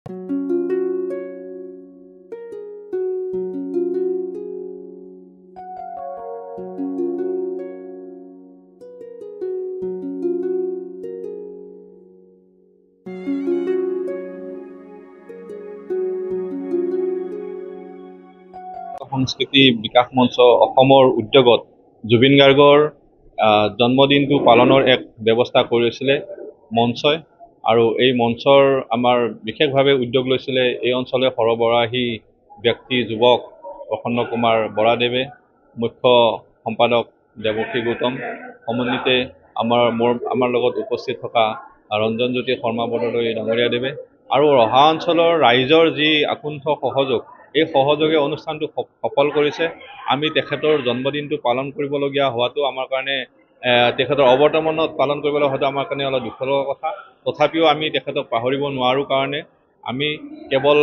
সংস্কৃতি বিকাশ মঞ্চ অসমৰ উদ্যোগত জুবিন গাৰ্গৰ জন্মদিনটো পালনৰ এক ব্যৱস্থা কৰিছিলে মঞ্চই আৰু এই মঞ্চৰ আমাৰ বিশেষভাৱে উদ্যোগ লৈছিলে এই অঞ্চলে সৰবৰাহী ব্যক্তি যুৱক প্ৰসন্ন কুমাৰ বৰাদেৱে মুখ্য সম্পাদক দেৱকী গৌতম সমন্বিতে আমাৰ লগত উপস্থিত থকা ৰঞ্জনজ্যোতি শৰ্মা বৰদলৈ ডাঙৰীয়াদেৱে আৰু ৰহা অঞ্চলৰ ৰাইজৰ যি আকুণ্ঠ সহযোগ এই সহযোগে অনুষ্ঠানটো সফল কৰিছে। আমি তেখেতৰ জন্মদিনটো পালন কৰিবলগীয়া হোৱাটো আমাৰ কাৰণে তেখেতৰ অৱৰ্তমানত পালন কৰিবলৈ হয়তো আমাৰ কাৰণে অলপ দুখৰ কথা। তথাপিও আমি তেখেতক পাহৰিব নোৱাৰোঁ কাৰণে আমি কেৱল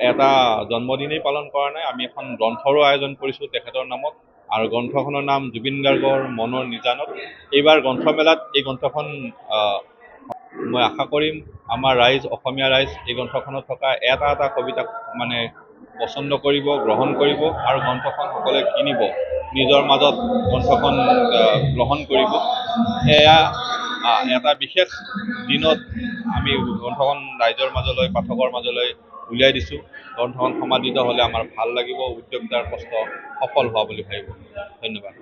এটা জন্মদিনেই পালন কৰা নাই, আমি এখন গ্ৰন্থৰো আয়োজন কৰিছোঁ তেখেতৰ নামত আৰু গ্ৰন্থখনৰ নাম জুবিন গাৰ্গৰ মনৰ নিজানত। এইবাৰ গ্ৰন্থমেলাত এই গ্ৰন্থখন মই আশা কৰিম আমাৰ ৰাইজ অসমীয়া ৰাইজ এই গ্ৰন্থখনত থকা এটা কবিতা মানে পচন্দ কৰিব, গ্ৰহণ কৰিব আৰু গ্ৰন্থখন সকলোৱে কিনিব, নিজৰ মাজত গ্ৰন্থখন গ্ৰহণ কৰিব। এয়া এটা বিশেষ দিনত আমি গ্ৰন্থখন ৰাইজৰ মাজলৈ পাঠকৰ মাজলৈ উলিয়াই দিছোঁ। গ্ৰন্থখন সমাদৃত হ'লে আমাৰ ভাল লাগিব, উদ্যোক্তাৰ কষ্ট সফল হোৱা বুলি ভাবিব। ধন্যবাদ।